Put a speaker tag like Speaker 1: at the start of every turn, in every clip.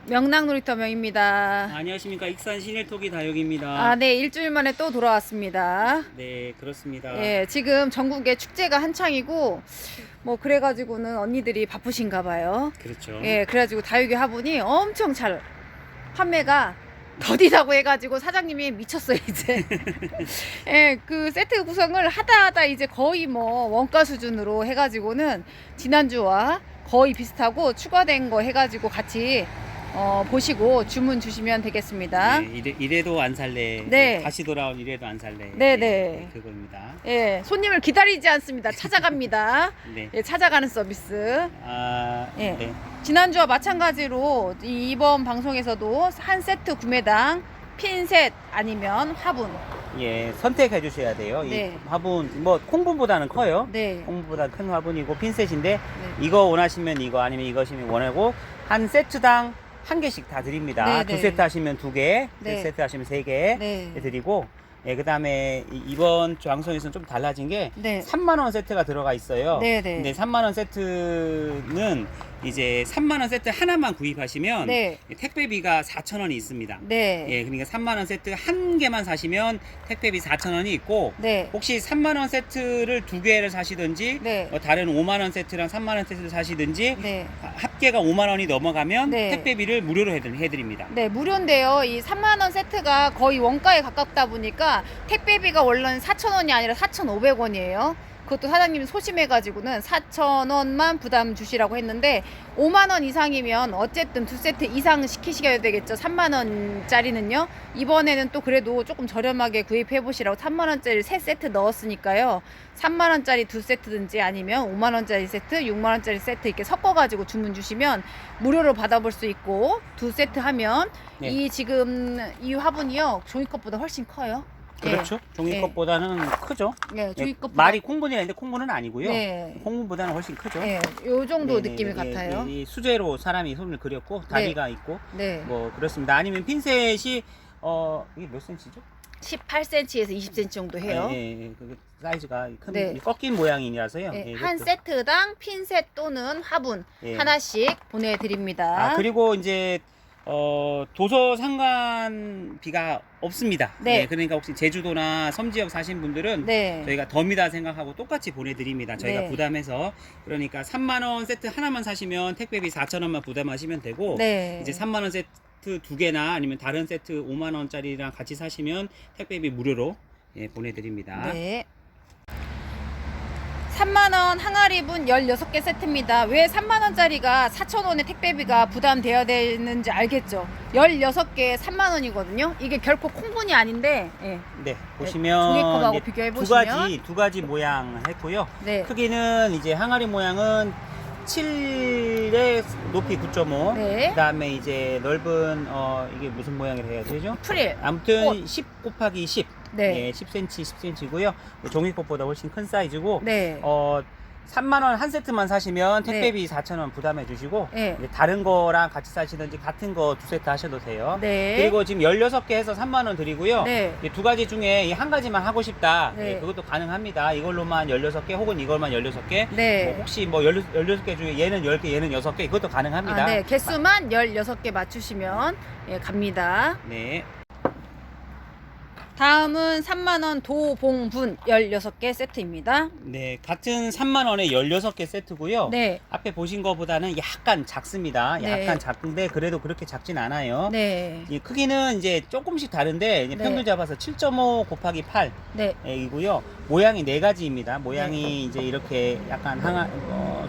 Speaker 1: 명랑놀이터 명입니다.
Speaker 2: 안녕하십니까. 익산 시내토기 다육입니다.
Speaker 1: 네, 일주일 만에 또 돌아왔습니다.
Speaker 2: 네, 그렇습니다.
Speaker 1: 예, 지금 전국에 축제가 한창이고 뭐 그래가지고는 언니들이 바쁘신가 봐요.
Speaker 2: 그렇죠.
Speaker 1: 예, 그래가지고 다육이 화분이 엄청 잘 판매가 더디다고 해가지고 사장님이 미쳤어요 이제. 예, 그 세트 구성을 하다 이제 거의 뭐 원가 수준으로 해가지고는 지난주와 거의 비슷하고 추가된 거 해가지고 같이 보시고 주문 주시면 되겠습니다.
Speaker 2: 네, 이래도 안 살래.
Speaker 1: 네.
Speaker 2: 다시 돌아온 이래도 안 살래.
Speaker 1: 네.
Speaker 2: 그겁니다.
Speaker 1: 예, 손님을 기다리지 않습니다. 찾아갑니다.
Speaker 2: 네.
Speaker 1: 예, 찾아가는 서비스. 예.
Speaker 2: 네.
Speaker 1: 지난주와 마찬가지로 이번 방송에서도 한 세트 구매당 핀셋 아니면 화분.
Speaker 2: 예, 선택해 주셔야 돼요.
Speaker 1: 네.
Speaker 2: 이 화분 뭐 콩분보다는 커요.
Speaker 1: 네.
Speaker 2: 콩분보다 큰 화분이고 핀셋인데
Speaker 1: 네.
Speaker 2: 이거 원하시면 이거 아니면 이것이면 원하고 한 세트당 한 개씩 다 드립니다.
Speaker 1: 네,
Speaker 2: 두
Speaker 1: 네.
Speaker 2: 세트 하시면 두 개,
Speaker 1: 네.
Speaker 2: 세 세트 하시면 세 개
Speaker 1: 네.
Speaker 2: 드리고, 예, 그다음에 이번 방송에서는 좀 달라진 게
Speaker 1: 네.
Speaker 2: 3만 원 세트가 들어가 있어요.
Speaker 1: 네, 네.
Speaker 2: 근데 3만 원 세트는 이제 3만 원 세트 하나만 구입하시면
Speaker 1: 네.
Speaker 2: 택배비가 4,000원이 있습니다.
Speaker 1: 네.
Speaker 2: 예, 그러니까 3만 원 세트 한 개만 사시면 택배비 4,000원이 있고,
Speaker 1: 네.
Speaker 2: 혹시 3만 원 세트를 두 개를 사시든지,
Speaker 1: 네.
Speaker 2: 다른 5만 원 세트랑 3만 원 세트를 사시든지,
Speaker 1: 네.
Speaker 2: 합계가 5만 원이 넘어가면
Speaker 1: 네.
Speaker 2: 택배비를 무료로 해드립니다.
Speaker 1: 네, 무료인데요. 이 3만원 세트가 거의 원가에 가깝다 보니까 택배비가 원래는 4,000원이 아니라 4,500원이에요. 그것도 사장님이 소심해가지고는 4,000원만 부담 주시라고 했는데 5만원 이상이면 어쨌든 두 세트 이상 시키셔야 되겠죠. 3만원짜리는요. 이번에는 또 그래도 조금 저렴하게 구입해보시라고 3만원짜리 세 세트 넣었으니까요. 3만원짜리 두 세트든지 아니면 5만원짜리 세트, 6만원짜리 세트 이렇게 섞어가지고 주문 주시면 무료로 받아볼 수 있고, 두 세트 하면
Speaker 2: 네.
Speaker 1: 이 지금 이 화분이요. 종이컵보다 훨씬 커요.
Speaker 2: 그렇죠.
Speaker 1: 예.
Speaker 2: 종이컵보다는 크죠.
Speaker 1: 예,
Speaker 2: 예,
Speaker 1: 종이컵보다.
Speaker 2: 말이 콩분이라 했는데 콩분은 아니고요.
Speaker 1: 네.
Speaker 2: 콩분보다는 훨씬 크죠.
Speaker 1: 예, 요 정도
Speaker 2: 네네네.
Speaker 1: 느낌이
Speaker 2: 예,
Speaker 1: 같아요.
Speaker 2: 이 수제로 사람이 손을 그렸고 다리가 있고
Speaker 1: 네.
Speaker 2: 뭐 그렇습니다. 아니면 핀셋이 이게 몇 센치죠?
Speaker 1: 18cm에서 20cm 정도 해요.
Speaker 2: 예, 그 사이즈가 큰
Speaker 1: 네.
Speaker 2: 꺾인 모양이라서요.
Speaker 1: 예,
Speaker 2: 예,
Speaker 1: 한
Speaker 2: 이것도.
Speaker 1: 세트당 핀셋 또는 화분
Speaker 2: 예.
Speaker 1: 하나씩 보내드립니다.
Speaker 2: 그리고 이제 도서 상관비가 없습니다.
Speaker 1: 네.
Speaker 2: 예, 그러니까 혹시 제주도나 섬 지역 사신 분들은
Speaker 1: 네.
Speaker 2: 저희가 덤이다 생각하고 똑같이 보내드립니다. 저희가
Speaker 1: 네.
Speaker 2: 부담해서. 그러니까 3만 원 세트 하나만 사시면 택배비 4,000원만 부담하시면 되고,
Speaker 1: 네.
Speaker 2: 이제 3만 원 세트 두 개나 아니면 다른 세트 5만 원짜리랑 같이 사시면 택배비 무료로 보내드립니다.
Speaker 1: 네. 3만원 항아리분 16개 세트입니다. 왜 3만원짜리가 4,000원의 택배비가 부담되어야 되는지 알겠죠? 16개에 3만원이거든요. 이게 결코 콩분이 아닌데, 예.
Speaker 2: 네, 보시면
Speaker 1: 종이컵하고
Speaker 2: 이제
Speaker 1: 비교해 보시면
Speaker 2: 두 가지 모양 했고요.
Speaker 1: 네.
Speaker 2: 크기는 이제 항아리 모양은 7에 높이 9.5.
Speaker 1: 네.
Speaker 2: 그다음에 이제 넓은 이게 무슨 모양이라 해야 되죠?
Speaker 1: 프릴.
Speaker 2: 아무튼
Speaker 1: 꽃.
Speaker 2: 10 곱하기 10.
Speaker 1: 네.
Speaker 2: 예, 10cm, 10cm고요. 종이컵보다 훨씬 큰 사이즈고.
Speaker 1: 네.
Speaker 2: 3만 원 한 세트만 사시면
Speaker 1: 네.
Speaker 2: 택배비 4,000원 부담해 주시고
Speaker 1: 네.
Speaker 2: 이제 다른 거랑 같이 사시든지 같은 거 두 세트 하셔도 돼요.
Speaker 1: 네.
Speaker 2: 그리고 지금 16개 해서 3만 원 드리고요.
Speaker 1: 네.
Speaker 2: 이제 두 가지 중에 이 한 가지만 하고 싶다.
Speaker 1: 네.
Speaker 2: 예, 그것도 가능합니다. 이걸로만 16개 혹은 이걸만 16개.
Speaker 1: 네.
Speaker 2: 뭐 혹시 뭐 16개 중에 얘는 10개, 얘는 6개 이것도 가능합니다.
Speaker 1: 아, 네. 개수만 16개 맞추시면 예, 갑니다.
Speaker 2: 네.
Speaker 1: 다음은 3만원 도봉분 16개 세트입니다.
Speaker 2: 네, 같은 3만 원에 16개 세트고요.
Speaker 1: 네.
Speaker 2: 앞에 보신 거보다는 약간 작습니다.
Speaker 1: 네.
Speaker 2: 약간 작은데 그래도 그렇게 작진 않아요.
Speaker 1: 네.
Speaker 2: 이 크기는 이제 조금씩 다른데 이제
Speaker 1: 네.
Speaker 2: 평균 잡아서 7.5 곱하기 8
Speaker 1: 네.
Speaker 2: 이고요. 모양이 네 가지입니다. 모양이 이제 이렇게 약간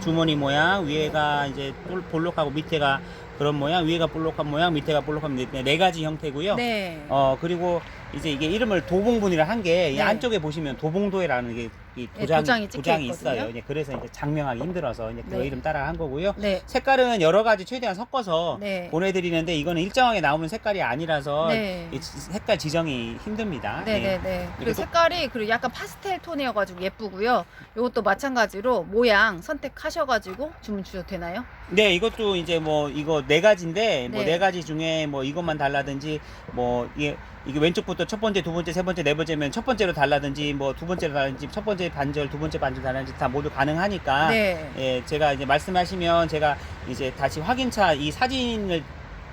Speaker 2: 주머니 모양, 위에가 이제 볼록하고 밑에가 그런 모양, 위에가 볼록한 모양, 밑에가 볼록한 네 가지 형태고요.
Speaker 1: 네.
Speaker 2: 그리고 이제 이게 이름을 도봉분이라 한 게 이
Speaker 1: 네.
Speaker 2: 안쪽에 보시면 도봉도회라는 게 이
Speaker 1: 네, 도장이 찍혀
Speaker 2: 도장이
Speaker 1: 있거든요.
Speaker 2: 있어요. 이제 그래서 이제 장명하기 힘들어서 이제 그
Speaker 1: 네.
Speaker 2: 이름 따라 한 거고요.
Speaker 1: 네.
Speaker 2: 색깔은 여러 가지 최대한 섞어서
Speaker 1: 네.
Speaker 2: 보내드리는데 이거는 일정하게 나오는 색깔이 아니라서
Speaker 1: 네.
Speaker 2: 이 색깔 지정이 힘듭니다.
Speaker 1: 네네네.
Speaker 2: 그리고
Speaker 1: 그리고 색깔이 그리고 약간 파스텔 톤이어가지고 예쁘고요. 이것도 마찬가지로 모양 선택하셔가지고 주문 주셔도 되나요?
Speaker 2: 네, 이것도 이제 뭐 이거 네 가지인데 뭐
Speaker 1: 네.
Speaker 2: 네 가지 중에 뭐 이것만 달라든지 뭐 이게 왼쪽부터 첫 번째, 두 번째, 세 번째, 네 번째면 첫 번째로 달라든지 뭐 두 번째로 달라든지 첫 번째 반절, 두 번째 반절 달라든지 다 모두 가능하니까
Speaker 1: 네.
Speaker 2: 예, 제가 이제 말씀하시면 제가 이제 다시 확인차 이 사진을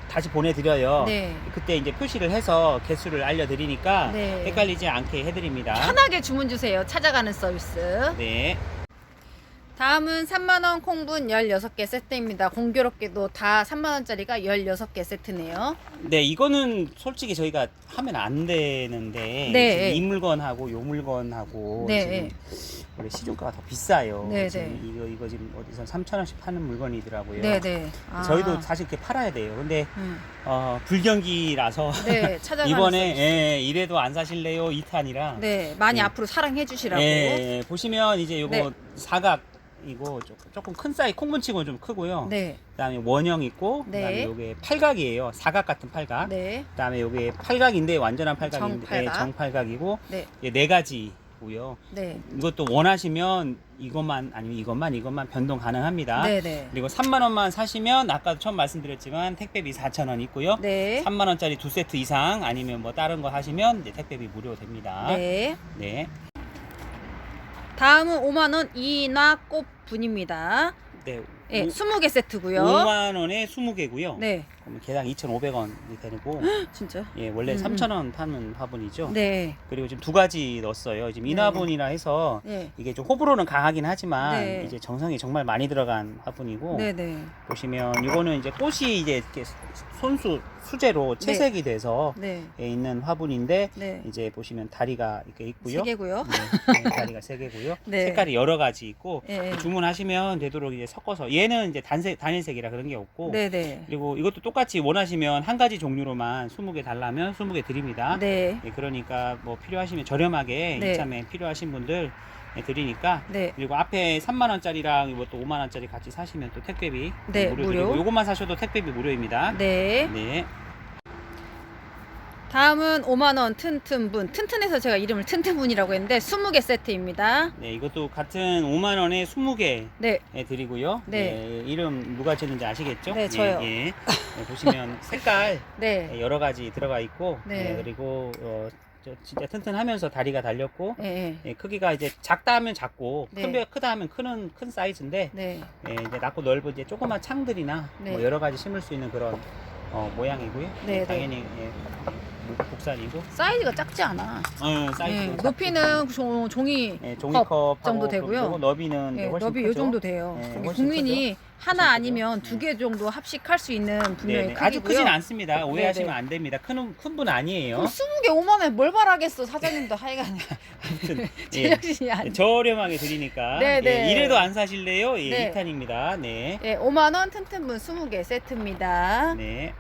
Speaker 2: 다시 보내드려요.
Speaker 1: 네.
Speaker 2: 그때 이제 표시를 해서 개수를 알려드리니까
Speaker 1: 네.
Speaker 2: 헷갈리지 않게 해드립니다.
Speaker 1: 편하게 주문 주세요. 찾아가는 서비스.
Speaker 2: 네.
Speaker 1: 다음은 3만원 콩분 16개 세트입니다. 공교롭게도 다 3만원짜리가 16개 세트네요.
Speaker 2: 네, 이거는 솔직히 저희가 하면 안 되는데
Speaker 1: 네.
Speaker 2: 지금 이 물건하고 요 물건하고
Speaker 1: 네.
Speaker 2: 지금 원래 시중가가 더 비싸요.
Speaker 1: 네,
Speaker 2: 지금 이거 지금 어디서 3,000원씩 파는 물건이더라고요.
Speaker 1: 네네. 아.
Speaker 2: 저희도 사실 이렇게 팔아야 돼요. 근데 불경기라서
Speaker 1: 네, 찾아가는
Speaker 2: 이번에
Speaker 1: 서비스.
Speaker 2: 예, 이래도 안 사실래요 2탄이라.
Speaker 1: 네, 많이
Speaker 2: 네.
Speaker 1: 앞으로 사랑해 주시라고.
Speaker 2: 예, 보시면 이제 요거
Speaker 1: 네.
Speaker 2: 사각이고 조금 큰 사이즈 콩분치고는 좀 크고요.
Speaker 1: 네.
Speaker 2: 그다음에 원형 있고
Speaker 1: 네.
Speaker 2: 그다음에 요게 팔각이에요. 사각 같은 팔각.
Speaker 1: 네.
Speaker 2: 그다음에 요게 팔각인데 완전한 팔각인데
Speaker 1: 정팔각.
Speaker 2: 정팔각이고
Speaker 1: 네.
Speaker 2: 네 가지고요.
Speaker 1: 네.
Speaker 2: 이것도 원하시면 이것만 아니면 이것만 변동 가능합니다.
Speaker 1: 네네.
Speaker 2: 그리고 3만 원만 사시면 아까도 처음 말씀드렸지만 택배비 4,000원 있고요.
Speaker 1: 네.
Speaker 2: 3만 원짜리 두 세트 이상 아니면 뭐 다른 거 하시면 이제 택배비 무료 됩니다.
Speaker 1: 네.
Speaker 2: 네.
Speaker 1: 다음은 5만원 이나꽃분입니다.
Speaker 2: 네.
Speaker 1: 네, 20개 세트고요.
Speaker 2: 5만 원에 20개고요.
Speaker 1: 네.
Speaker 2: 그러면 개당 2,500원이 되고
Speaker 1: 진짜?
Speaker 2: 예, 원래 3,000원 파는 화분이죠.
Speaker 1: 네.
Speaker 2: 그리고 지금 두 가지 넣었어요. 지금
Speaker 1: 네.
Speaker 2: 인화분이라 해서
Speaker 1: 네.
Speaker 2: 이게 좀 호불호는 강하긴 하지만
Speaker 1: 네.
Speaker 2: 이제 정성이 정말 많이 들어간 화분이고
Speaker 1: 네네.
Speaker 2: 보시면 이거는 이제 꽃이 이제 이렇게 수제로 채색이 돼서
Speaker 1: 네.
Speaker 2: 있는 화분인데
Speaker 1: 네.
Speaker 2: 이제 보시면 다리가 이렇게 있고요.
Speaker 1: 3개고요.
Speaker 2: 네, 다리가 3개고요.
Speaker 1: 네.
Speaker 2: 색깔이 여러 가지 있고
Speaker 1: 네.
Speaker 2: 주문하시면 되도록 이제 섞어서 얘는 이제 단일색이라 그런 게 없고
Speaker 1: 네네.
Speaker 2: 그리고 이것도 똑같이 원하시면 한 가지 종류로만 20개 달라면 20개 드립니다.
Speaker 1: 네.
Speaker 2: 예, 그러니까 뭐 필요하시면 저렴하게
Speaker 1: 네.
Speaker 2: 이참에 필요하신 분들 드리니까
Speaker 1: 네.
Speaker 2: 그리고 앞에 3만 원짜리랑 이것도 5만 원짜리 같이 사시면 또 택배비
Speaker 1: 네,
Speaker 2: 무료
Speaker 1: 무료.
Speaker 2: 드리고 요것만 사셔도 택배비 무료입니다.
Speaker 1: 네.
Speaker 2: 네.
Speaker 1: 다음은 5만원 튼튼분. 튼튼해서 제가 이름을 튼튼분이라고 했는데 20개 세트입니다.
Speaker 2: 네, 이것도 같은 5만 원에 20개
Speaker 1: 네.
Speaker 2: 드리고요.
Speaker 1: 네.
Speaker 2: 이름 누가 지었는지 아시겠죠?
Speaker 1: 네, 저요.
Speaker 2: 예. 보시면 색깔
Speaker 1: 네.
Speaker 2: 여러 가지 들어가 있고
Speaker 1: 네.
Speaker 2: 그리고 진짜 튼튼하면서 다리가 달렸고
Speaker 1: 네.
Speaker 2: 크기가 이제 작다 하면 작고
Speaker 1: 네.
Speaker 2: 크다 하면 큰 사이즈인데
Speaker 1: 네.
Speaker 2: 이제 낮고 넓은 이제 조그만 창들이나
Speaker 1: 네.
Speaker 2: 뭐 여러 가지 심을 수 있는 그런 모양이고요.
Speaker 1: 네,
Speaker 2: 당연히 국산이고
Speaker 1: 사이즈가 작지 않아.
Speaker 2: 사이즈
Speaker 1: 네. 높이는 종이
Speaker 2: 종이컵
Speaker 1: 정도 되고요.
Speaker 2: 너비는
Speaker 1: 네,
Speaker 2: 훨씬
Speaker 1: 너비
Speaker 2: 크죠?
Speaker 1: 이 정도 돼요.
Speaker 2: 네,
Speaker 1: 우리
Speaker 2: 훨씬
Speaker 1: 국민이
Speaker 2: 크죠?
Speaker 1: 하나
Speaker 2: 훨씬
Speaker 1: 아니면
Speaker 2: 크죠?
Speaker 1: 두 개 정도 합식할 수 있는 분명히 크기고요.
Speaker 2: 아주 크진 않습니다. 오해하시면
Speaker 1: 네네.
Speaker 2: 안 됩니다. 큰 분 아니에요.
Speaker 1: 그럼 20개 5만 원에 뭘 바라겠어 사장님도 하여간
Speaker 2: 아무튼
Speaker 1: 제정신이 안
Speaker 2: 저렴하게 드리니까
Speaker 1: 네네.
Speaker 2: 이래도 안 사실래요?
Speaker 1: 네.
Speaker 2: 2탄입니다. 네.
Speaker 1: 네, 5만 원 튼튼분 20개 세트입니다.
Speaker 2: 네.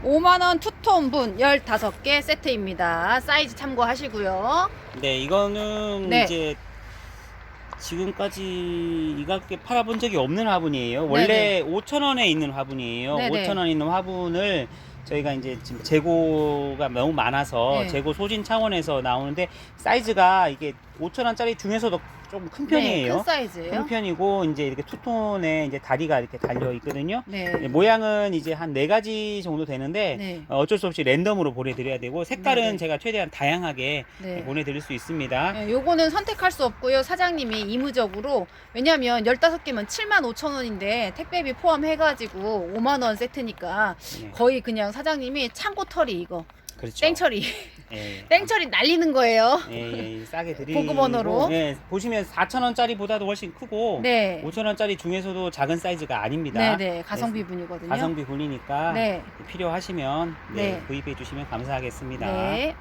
Speaker 1: 5만 원 투톤분 15개 세트입니다. 사이즈 참고하시고요.
Speaker 2: 네, 이거는
Speaker 1: 네.
Speaker 2: 이제 지금까지 이 가격에 팔아본 적이 없는 화분이에요.
Speaker 1: 네네.
Speaker 2: 원래 5,000원에 있는 화분이에요.
Speaker 1: 네네.
Speaker 2: 5,000원에 있는 화분을 저희가 이제 지금 재고가 너무 많아서
Speaker 1: 네.
Speaker 2: 재고 소진 차원에서 나오는데 사이즈가 이게 5,000원짜리 중에서도 조금 큰
Speaker 1: 네,
Speaker 2: 편이에요.
Speaker 1: 큰 사이즈예요.
Speaker 2: 큰 편이고 이제 이렇게 투톤에 이제 다리가 이렇게 달려 있거든요.
Speaker 1: 네.
Speaker 2: 모양은 이제 한 4가지 정도 되는데
Speaker 1: 네.
Speaker 2: 어쩔 수 없이 랜덤으로 보내드려야 되고 색깔은
Speaker 1: 네, 네.
Speaker 2: 제가 최대한 다양하게
Speaker 1: 네.
Speaker 2: 보내드릴 수 있습니다.
Speaker 1: 네, 요거는 선택할 수 없고요. 사장님이 이무적으로, 왜냐면 15개면 75,000원인데 택배비 포함해가지고 5만원 세트니까
Speaker 2: 네.
Speaker 1: 거의 그냥 사장님이 창고 털이 이거
Speaker 2: 그렇죠.
Speaker 1: 땡처리
Speaker 2: 예.
Speaker 1: 땡처리 날리는 거예요.
Speaker 2: 예, 싸게 드리고
Speaker 1: 보급 언어로.
Speaker 2: 예, 보시면 4,000원짜리보다도 훨씬 크고
Speaker 1: 네.
Speaker 2: 5,000원짜리 중에서도 작은 사이즈가 아닙니다.
Speaker 1: 네네, 가성비 분이거든요.
Speaker 2: 가성비 분이니까
Speaker 1: 네.
Speaker 2: 필요하시면
Speaker 1: 네.
Speaker 2: 구입해 주시면 감사하겠습니다.
Speaker 1: 네.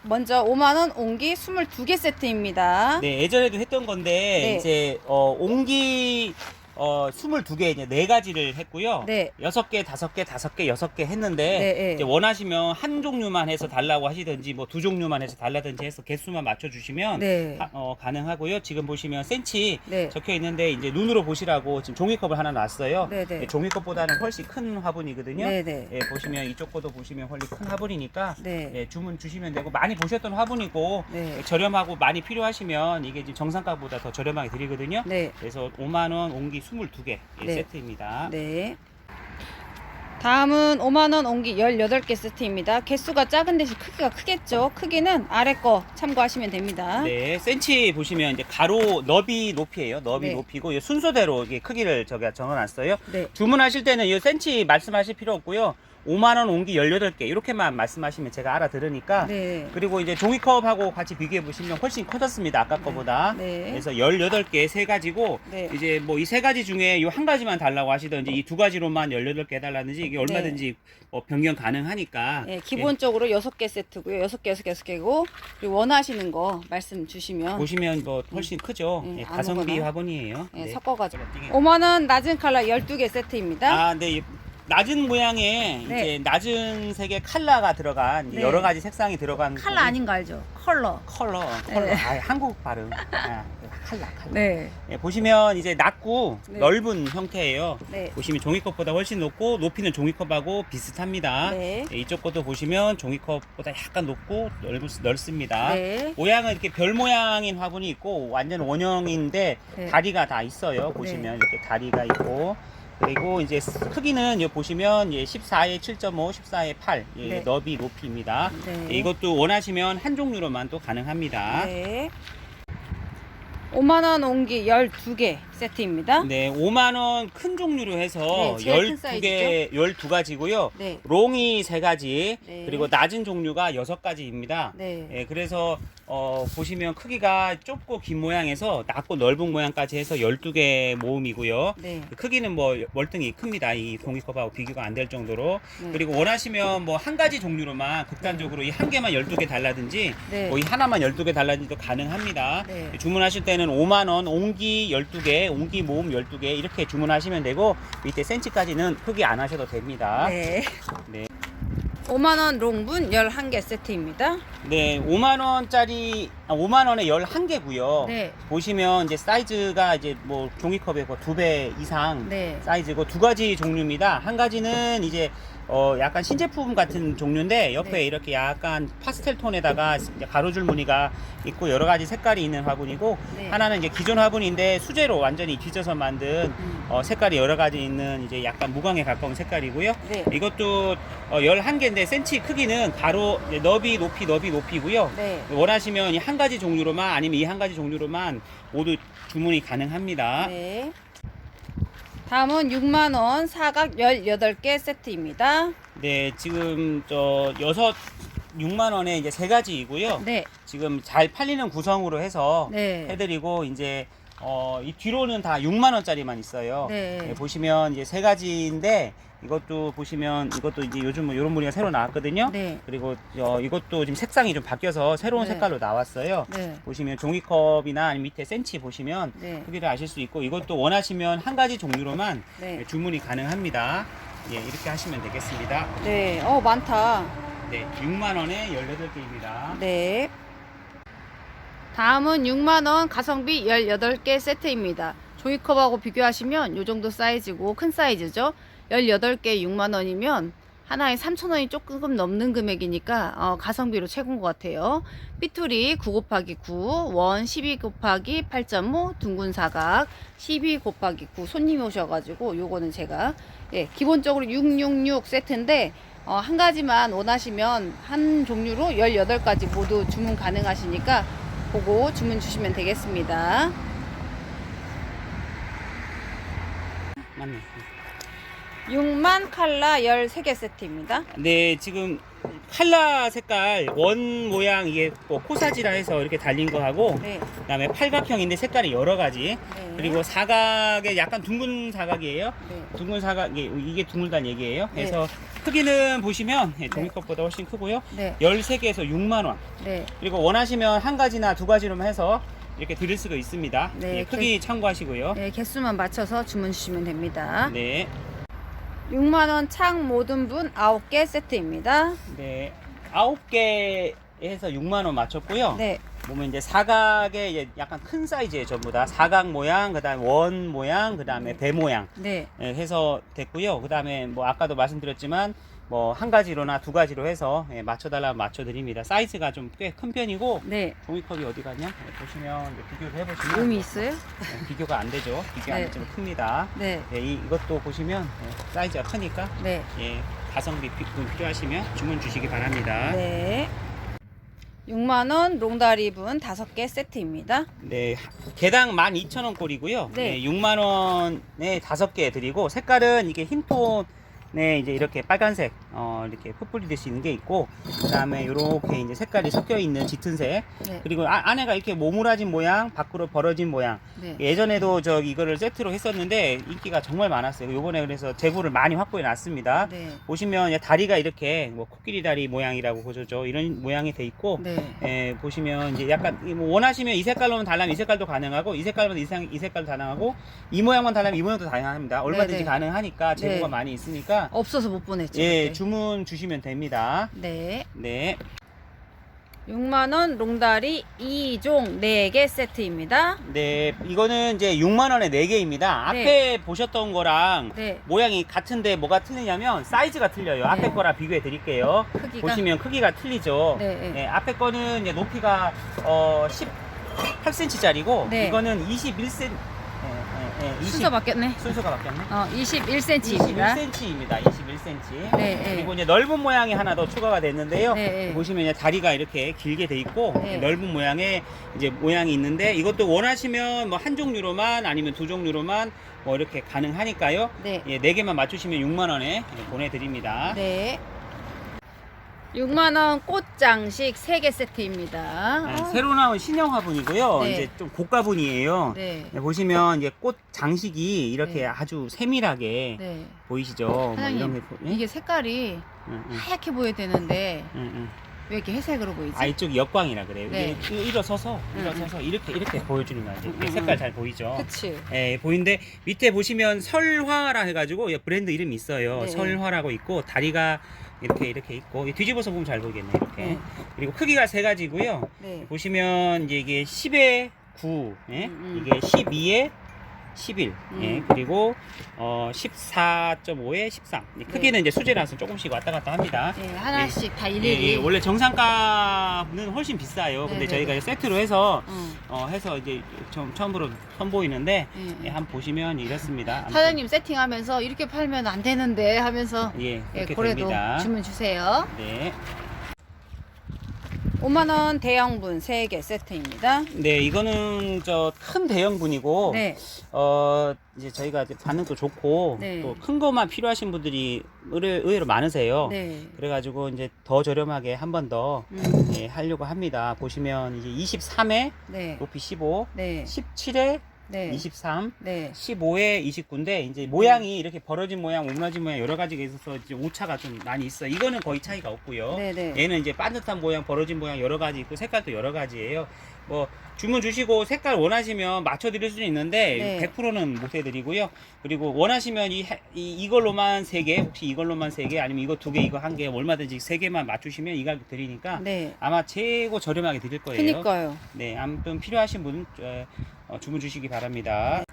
Speaker 1: 먼저 5만원 옹기 22개 세트입니다.
Speaker 2: 네, 예전에도 했던 건데
Speaker 1: 네.
Speaker 2: 이제 옹기 22개 이제 4가지를 했고요.
Speaker 1: 네.
Speaker 2: 6개, 5개, 5개, 6개 했는데
Speaker 1: 네, 네.
Speaker 2: 이제 원하시면 한 종류만 해서 달라고 하시든지 뭐 2종류만 해서 달라든지 해서 개수만 맞춰 주시면
Speaker 1: 네.
Speaker 2: 가능하고요. 지금 보시면 센치
Speaker 1: 네.
Speaker 2: 적혀 있는데 이제 눈으로 보시라고 지금 종이컵을 하나 놨어요.
Speaker 1: 네, 네.
Speaker 2: 종이컵보다는 훨씬 큰 화분이거든요.
Speaker 1: 네, 네.
Speaker 2: 예, 보시면 이쪽 거도 보시면 훨씬 큰 화분이니까
Speaker 1: 네.
Speaker 2: 예, 주문 주시면 되고 많이 보셨던 화분이고
Speaker 1: 네.
Speaker 2: 예, 저렴하고 많이 필요하시면 이게 지금 정상가보다 더 저렴하게 드리거든요.
Speaker 1: 네.
Speaker 2: 그래서 5만 원 옹기 22개
Speaker 1: 네.
Speaker 2: 세트입니다.
Speaker 1: 네. 다음은 5만원 옹기 18개 세트입니다. 개수가 작은 대신 크기가 크겠죠. 크기는 아래 거 참고하시면 됩니다.
Speaker 2: 네, 센치 보시면 이제 가로 너비 높이에요. 너비
Speaker 1: 네.
Speaker 2: 높이고 이 순서대로 이게 크기를 저기 적어놨어요.
Speaker 1: 네.
Speaker 2: 주문하실 때는 이 센치 말씀하실 필요 없고요. 5만 원 옹기 18개 이렇게만 말씀하시면 제가 알아들으니까.
Speaker 1: 네.
Speaker 2: 그리고 이제 종이컵하고 같이 비교해 보시면 훨씬 커졌습니다. 아까 거보다.
Speaker 1: 네.
Speaker 2: 그래서 18개 세 가지고
Speaker 1: 네.
Speaker 2: 이제 뭐 이 세 가지 중에 이 한 가지만 달라고 하시든지 이 두 가지로만 18개 해달라든지 이게 얼마든지 뭐 변경 가능하니까.
Speaker 1: 네, 기본적으로 6개 세트고요. 6개, 6개, 6개고 그리고 원하시는 거 말씀 주시면
Speaker 2: 보시면 뭐 훨씬 크죠.
Speaker 1: 네,
Speaker 2: 예, 가성비
Speaker 1: 아무거나.
Speaker 2: 화분이에요.
Speaker 1: 네,
Speaker 2: 네.
Speaker 1: 섞어가지고
Speaker 2: 띄게.
Speaker 1: 5만원 낮은 컬러 12개 세트입니다.
Speaker 2: 아, 네. 낮은 모양에
Speaker 1: 네.
Speaker 2: 이제 낮은 색의 칼라가 들어간
Speaker 1: 네.
Speaker 2: 여러 가지 색상이 들어간
Speaker 1: 컬러 아닌 거 알죠? 컬러.
Speaker 2: 컬러.
Speaker 1: 네.
Speaker 2: 아, 한국 발음. 칼라.
Speaker 1: 네.
Speaker 2: 예, 보시면 이제 낮고
Speaker 1: 네.
Speaker 2: 넓은 형태예요.
Speaker 1: 네.
Speaker 2: 보시면 종이컵보다 훨씬 높고 높이는 종이컵하고 비슷합니다.
Speaker 1: 네.
Speaker 2: 예, 이쪽 것도 보시면 종이컵보다 약간 높고 넓습니다.
Speaker 1: 네.
Speaker 2: 모양은 이렇게 별 모양인 화분이 있고 완전 원형인데
Speaker 1: 네.
Speaker 2: 다리가 다 있어요. 보시면 이렇게 다리가 있고 그리고 이제 크기는 여기 보시면 14에 7.5, 14에 8
Speaker 1: 네.
Speaker 2: 너비 높이입니다.
Speaker 1: 네.
Speaker 2: 예, 이것도 원하시면 한 종류로만 또 가능합니다.
Speaker 1: 네. 5만원 옹기 12개 세트입니다.
Speaker 2: 네, 5만 원 큰 종류로 해서
Speaker 1: 네, 제일 큰
Speaker 2: 12개, 12가지고요.
Speaker 1: 네.
Speaker 2: 롱이 3가지,
Speaker 1: 네.
Speaker 2: 그리고 낮은 종류가 6가지입니다.
Speaker 1: 네.
Speaker 2: 예, 그래서 보시면 크기가 좁고 긴 모양에서 낮고 넓은 모양까지 해서 12개 모음이고요.
Speaker 1: 네.
Speaker 2: 크기는 뭐 월등히 큽니다. 이 종이컵하고 비교가 안 될 정도로.
Speaker 1: 네.
Speaker 2: 그리고 원하시면 뭐 한 가지 종류로만 극단적으로 이 한 개만 12개 달라든지
Speaker 1: 네.
Speaker 2: 뭐 이 하나만 12개 달라든지도 가능합니다.
Speaker 1: 네.
Speaker 2: 주문하실 때는 5만 원 옹기 12개, 옹기 모음 12개 이렇게 주문하시면 되고 밑에 센치까지는 크게 안 하셔도 됩니다.
Speaker 1: 네.
Speaker 2: 네.
Speaker 1: 5만원 롱분 11개 세트입니다.
Speaker 2: 네, 5만 원짜리 5만 원에 11개고요.
Speaker 1: 네.
Speaker 2: 보시면 이제 사이즈가 이제 뭐 종이컵의 2배 이상
Speaker 1: 네.
Speaker 2: 사이즈고 두 가지 종류입니다. 한 가지는 이제 약간 신제품 같은 종류인데 옆에
Speaker 1: 네.
Speaker 2: 이렇게 약간 파스텔 톤에다가 이제 가로줄 무늬가 있고 여러 가지 색깔이 있는 화분이고
Speaker 1: 네.
Speaker 2: 하나는 이제 기존 화분인데 수제로 완전히 뒤져서 만든 색깔이 여러 가지 있는 이제 약간 무광에 가까운 색깔이고요.
Speaker 1: 네.
Speaker 2: 이것도 11개인데 센치 크기는 가로 이제 너비 높이 너비 높이고요.
Speaker 1: 네.
Speaker 2: 원하시면 이 한 가지 종류로만 아니면 이 한 가지 종류로만 모두 주문이 가능합니다.
Speaker 1: 네. 다음은 6만원 사각 18개 세트입니다.
Speaker 2: 네, 지금 6만 원에 이제 3가지이고요.
Speaker 1: 네.
Speaker 2: 지금 잘 팔리는 구성으로 해서
Speaker 1: 네.
Speaker 2: 해드리고 이제 이 뒤로는 다 6만 원짜리만 있어요.
Speaker 1: 네.
Speaker 2: 네, 보시면 이제 3가지인데 이것도 보시면 이것도 이제 요즘 이런 무늬가 새로 나왔거든요.
Speaker 1: 네.
Speaker 2: 그리고 이것도 지금 색상이 좀 바뀌어서 새로운
Speaker 1: 네.
Speaker 2: 색깔로 나왔어요.
Speaker 1: 네.
Speaker 2: 보시면 종이컵이나 아니면 밑에 센치 보시면
Speaker 1: 네.
Speaker 2: 크기를 아실 수 있고 이것도 원하시면 한 가지 종류로만
Speaker 1: 네.
Speaker 2: 주문이 가능합니다. 예, 이렇게 하시면 되겠습니다.
Speaker 1: 네. 많다.
Speaker 2: 네, 6만 원에 18개입니다.
Speaker 1: 네. 다음은 6만원 가성비 18개 세트입니다. 종이컵하고 비교하시면 이 정도 사이즈고 큰 사이즈죠. 18개 6만원이면 하나에 3,000원이 조금 넘는 금액이니까 가성비로 최고인 것 같아요. 삐뚤이 9 곱하기 9, 원 12 곱하기 8.5, 둥근 사각 12 곱하기 9 손님이 오셔가지고 요거는 제가 기본적으로 666 세트인데 한 가지만 원하시면 한 종류로 18가지 모두 주문 가능하시니까 보고 주문 주시면 되겠습니다.
Speaker 2: 맞네.
Speaker 1: 6만 칼라 13개 세트입니다.
Speaker 2: 네, 지금 칼라 색깔 원 모양 이게 뭐 코사지라 해서 이렇게 달린 거 하고
Speaker 1: 네.
Speaker 2: 그다음에 팔각형인데 색깔이 여러 가지.
Speaker 1: 네.
Speaker 2: 그리고 사각에 약간 둥근 사각이에요.
Speaker 1: 네.
Speaker 2: 둥근 사각 이게 둥글다는 얘기예요.
Speaker 1: 네.
Speaker 2: 그래서 크기는 보시면 종이컵보다 훨씬 크고요.
Speaker 1: 네.
Speaker 2: 13개에서 6만 원.
Speaker 1: 네.
Speaker 2: 그리고 원하시면 한 가지나 두 가지로만 해서 이렇게 드릴 수가 있습니다.
Speaker 1: 네,
Speaker 2: 예, 크기 참고하시고요.
Speaker 1: 네, 개수만 맞춰서 주문 주시면 됩니다.
Speaker 2: 네.
Speaker 1: 6만원 창 모든 분 9개 세트입니다.
Speaker 2: 네. 9개 해서 6만 원 맞췄고요.
Speaker 1: 네.
Speaker 2: 보면 이제 사각에 이제 약간 큰 사이즈예요. 전부 다 사각 모양, 그다음에 원 모양, 그다음에 배 모양
Speaker 1: 네.
Speaker 2: 해서 됐고요. 그다음에 뭐 아까도 말씀드렸지만 뭐 한 가지로나 두 가지로 해서 맞춰달라면 맞춰드립니다. 사이즈가 좀 꽤 큰 편이고
Speaker 1: 네.
Speaker 2: 종이컵이 어디 갔냐? 비교를 해보시면
Speaker 1: 의미 있어요?
Speaker 2: 비교가 안 되죠. 비교 안
Speaker 1: 네.
Speaker 2: 되지만 큽니다.
Speaker 1: 네.
Speaker 2: 이것도 보시면 사이즈가 크니까
Speaker 1: 네.
Speaker 2: 가성비 필요하시면 주문 주시기 바랍니다.
Speaker 1: 네. 6만원 롱다리 분 5개 세트입니다.
Speaker 2: 네, 개당 12,000원 꼴이고요.
Speaker 1: 네.
Speaker 2: 6만 원에 5개 드리고 색깔은 이게 흰톤 이제 이렇게 빨간색 이렇게 풋뿌리듯이 있는 게 있고 그다음에 이렇게 이제 색깔이 섞여 있는 짙은 색
Speaker 1: 네.
Speaker 2: 그리고 안에가 이렇게 모무라진 모양 밖으로 벌어진 모양
Speaker 1: 네.
Speaker 2: 예전에도 이거를 세트로 했었는데 인기가 정말 많았어요. 요번에 그래서 재고를 많이 확보해 놨습니다.
Speaker 1: 네.
Speaker 2: 보시면 다리가 이렇게 뭐 코끼리 다리 모양이라고 보죠. 이런 모양이 돼 있고
Speaker 1: 네.
Speaker 2: 보시면 이제 약간 뭐 원하시면 이 색깔로만 달라면 이 색깔도 가능하고 이 색깔만 이 색깔도 가능하고 이 모양만 달라면 이 모양도 가능합니다. 얼마든지
Speaker 1: 네.
Speaker 2: 가능하니까 재고가
Speaker 1: 네.
Speaker 2: 많이 있으니까
Speaker 1: 없어서 못 보냈죠.
Speaker 2: 예,
Speaker 1: 그때.
Speaker 2: 주문 주시면 됩니다.
Speaker 1: 네.
Speaker 2: 네.
Speaker 1: 6만원 롱다리 2종 4개 세트입니다.
Speaker 2: 네, 이거는 이제 6만 원에 4개입니다. 앞에 보셨던 거랑
Speaker 1: 네.
Speaker 2: 모양이 같은데 뭐가 틀리냐면 사이즈가 틀려요. 앞에 거랑 비교해 드릴게요.
Speaker 1: 크기가
Speaker 2: 보시면 크기가 틀리죠.
Speaker 1: 네.
Speaker 2: 네, 앞에 거는 이제 높이가 18cm짜리고
Speaker 1: 네.
Speaker 2: 이거는 21cm.
Speaker 1: 순서 바뀌었네.
Speaker 2: 순서가 바뀌었네.
Speaker 1: 21cm입니다.
Speaker 2: 21cm입니다. 21cm.
Speaker 1: 네.
Speaker 2: 그리고 이제 넓은 모양이 하나 더 추가가 됐는데요.
Speaker 1: 네.
Speaker 2: 보시면 이제 다리가 이렇게 길게 돼 있고
Speaker 1: 네.
Speaker 2: 넓은 모양의 이제 모양이 있는데 이것도 원하시면 뭐 한 종류로만 아니면 두 종류로만 뭐 이렇게 가능하니까요.
Speaker 1: 네.
Speaker 2: 예, 4개만 맞추시면 6만 원에 보내드립니다.
Speaker 1: 네. 6만원 꽃장식 3개 세트입니다.
Speaker 2: 네, 새로 나온 신형 화분이고요.
Speaker 1: 네.
Speaker 2: 이제 좀 고가분이에요.
Speaker 1: 네.
Speaker 2: 네, 보시면 이제 꽃 장식이 이렇게
Speaker 1: 네.
Speaker 2: 아주 세밀하게
Speaker 1: 네.
Speaker 2: 보이시죠? 뭐
Speaker 1: 사장님,
Speaker 2: 이런 게
Speaker 1: 이게 색깔이 하얗게 보여야 되는데 왜 이렇게 회색으로 보이지?
Speaker 2: 아 이쪽 역광이라 그래요.
Speaker 1: 네.
Speaker 2: 이게 일어서서 이렇게 보여주는 거예요. 이게 색깔 잘 보이죠?
Speaker 1: 그치.
Speaker 2: 예, 보이는데 밑에 보시면 설화라 해가지고 브랜드 이름이 있어요.
Speaker 1: 네.
Speaker 2: 설화라고 있고 다리가 이렇게 있고 뒤집어서 보면 잘 보이겠네 이렇게.
Speaker 1: 네.
Speaker 2: 그리고 크기가 세 가지고요.
Speaker 1: 네.
Speaker 2: 보시면 이제 이게 10에 9, 예? 이게 12에 11, 예? 그리고 14.5에 13. 크기는 이제 수제라서 조금씩 왔다 갔다 합니다.
Speaker 1: 네, 하나씩 다
Speaker 2: 예,
Speaker 1: 일일이.
Speaker 2: 예, 원래 정상가는 훨씬 비싸요. 근데
Speaker 1: 네,
Speaker 2: 저희가
Speaker 1: 네.
Speaker 2: 세트로 해서
Speaker 1: 응.
Speaker 2: 해서 이제 처음으로 선보이는데
Speaker 1: 예,
Speaker 2: 예, 한번 보시면 이렇습니다. 아무튼,
Speaker 1: 사장님 세팅하면서 이렇게 팔면 안 되는데 하면서
Speaker 2: 예, 그렇게
Speaker 1: 그래도
Speaker 2: 됩니다.
Speaker 1: 주문 주세요.
Speaker 2: 네.
Speaker 1: 5만원 대형분 3개 세트입니다.
Speaker 2: 네, 이거는 큰 대형분이고
Speaker 1: 네.
Speaker 2: 이제 저희가 이제 반응도 좋고
Speaker 1: 네.
Speaker 2: 또 큰 것만 필요하신 분들이 의외로 많으세요.
Speaker 1: 네.
Speaker 2: 그래가지고 이제 더 저렴하게 한 번 더 예, 하려고 합니다. 보시면 이제 23에
Speaker 1: 네.
Speaker 2: 높이 15,
Speaker 1: 네.
Speaker 2: 17에
Speaker 1: 네.
Speaker 2: 23,
Speaker 1: 네.
Speaker 2: 15에 29인데 이제 모양이 이렇게 벌어진 모양, 오므라진 모양 여러 가지가 있어서 이제 오차가 좀 많이 있어요. 이거는 거의 차이가 없고요.
Speaker 1: 네, 네.
Speaker 2: 얘는 이제 반듯한 모양, 벌어진 모양 여러 가지 있고 색깔도 여러 가지예요. 뭐 주문 주시고 색깔 원하시면 맞춰 드릴 수는 있는데
Speaker 1: 네.
Speaker 2: 100%는 못 해드리고요. 그리고 원하시면 이걸로만 3개, 혹시 이걸로만 3개, 아니면 이거 2개, 이거 1개, 얼마든지 3개만 맞추시면 이 가격 드리니까
Speaker 1: 네.
Speaker 2: 아마 최고 저렴하게 드릴 거예요.
Speaker 1: 그니까요.
Speaker 2: 네, 아무튼 필요하신 분 주문 주시기 바랍니다.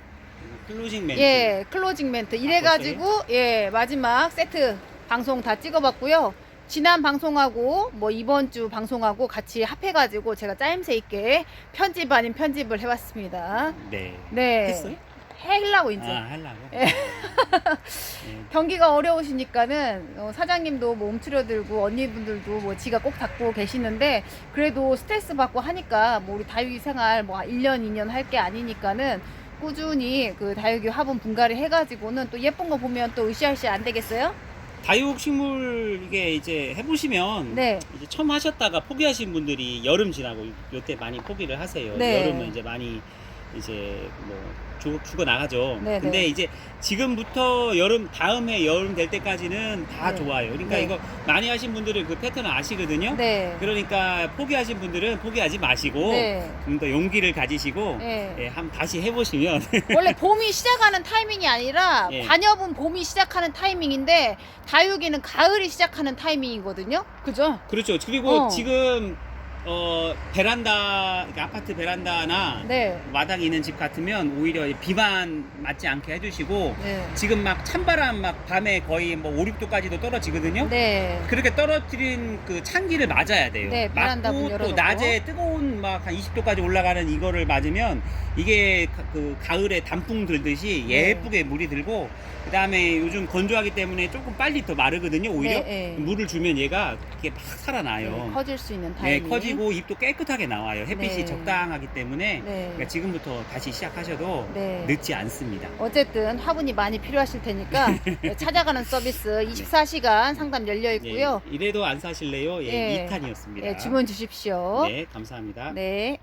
Speaker 2: 클로징 멘트.
Speaker 1: 예, 클로징 멘트. 이래가지고, 예, 마지막 세트 방송 다 찍어봤고요. 지난 방송하고 뭐 이번 주 방송하고 같이 합해가지고 제가 짜임새 있게 편집 아닌 편집을 해봤습니다.
Speaker 2: 네.
Speaker 1: 네.
Speaker 2: 했어요?
Speaker 1: 하려고 이제.
Speaker 2: 아, 하려고.
Speaker 1: 예.
Speaker 2: 네.
Speaker 1: 경기가 어려우시니까는 사장님도 뭐 움츠려들고 언니분들도 뭐 지가 꼭 닫고 계시는데 그래도 스트레스 받고 하니까 뭐 우리 다육이 생활 뭐 1년 2년 할 게 아니니까는 꾸준히 그 다육이 화분 분갈이 해가지고는 또 예쁜 거 보면 또 으쌰으쌰 안 되겠어요?
Speaker 2: 다육식물 이게 이제 해보시면
Speaker 1: 네.
Speaker 2: 이제 처음 하셨다가 포기하신 분들이 여름 지나고 요때 많이 포기를 하세요.
Speaker 1: 네.
Speaker 2: 여름은 이제 많이 이제 뭐 죽어 나가죠.
Speaker 1: 네,
Speaker 2: 근데
Speaker 1: 네.
Speaker 2: 이제 지금부터 여름 다음 해 여름 될 때까지는 다
Speaker 1: 네.
Speaker 2: 좋아요. 그러니까
Speaker 1: 네.
Speaker 2: 이거 많이 하신 분들은 그 패턴을 아시거든요.
Speaker 1: 네.
Speaker 2: 그러니까 포기하신 분들은 포기하지 마시고
Speaker 1: 네.
Speaker 2: 좀 더 용기를 가지시고
Speaker 1: 네.
Speaker 2: 예, 한번 다시 해보시면
Speaker 1: 원래 봄이 시작하는 타이밍이 아니라
Speaker 2: 예.
Speaker 1: 반여분 봄이 시작하는 타이밍인데 다육이는 가을이 시작하는 타이밍이거든요. 그죠?
Speaker 2: 그렇죠. 그리고
Speaker 1: 어.
Speaker 2: 지금 베란다, 그러니까 아파트 베란다나
Speaker 1: 네.
Speaker 2: 마당에 있는 집 같으면 오히려 비만 맞지 않게 해주시고
Speaker 1: 네.
Speaker 2: 지금 막 찬바람 막 밤에 거의 뭐 5, 6도까지도 떨어지거든요.
Speaker 1: 네.
Speaker 2: 그렇게 떨어뜨린 그 찬기를 맞아야 돼요.
Speaker 1: 네, 베란다 문
Speaker 2: 맞고 또
Speaker 1: 열어놓고.
Speaker 2: 낮에 뜨거운 막 한 20도까지 올라가는 이거를 맞으면 이게 그 가을에 단풍 들듯이
Speaker 1: 네.
Speaker 2: 예쁘게 물이 들고 그 다음에 요즘 건조하기 때문에 조금 빨리 더 마르거든요. 오히려
Speaker 1: 네, 네.
Speaker 2: 물을 주면 얘가 이게 막 살아나요.
Speaker 1: 네, 커질 수 있는
Speaker 2: 네,
Speaker 1: 타이밍.
Speaker 2: 커지고 잎도 깨끗하게 나와요. 햇빛이
Speaker 1: 네.
Speaker 2: 적당하기 때문에
Speaker 1: 네.
Speaker 2: 그러니까 지금부터 다시 시작하셔도
Speaker 1: 네.
Speaker 2: 늦지 않습니다.
Speaker 1: 어쨌든 화분이 많이 필요하실 테니까 찾아가는 서비스 24시간 상담 열려 있고요.
Speaker 2: 예, 이래도 안 사실래요? 예,
Speaker 1: 예.
Speaker 2: 2탄이었습니다.
Speaker 1: 예, 주문 주십시오.
Speaker 2: 네, 감사합니다.
Speaker 1: 네.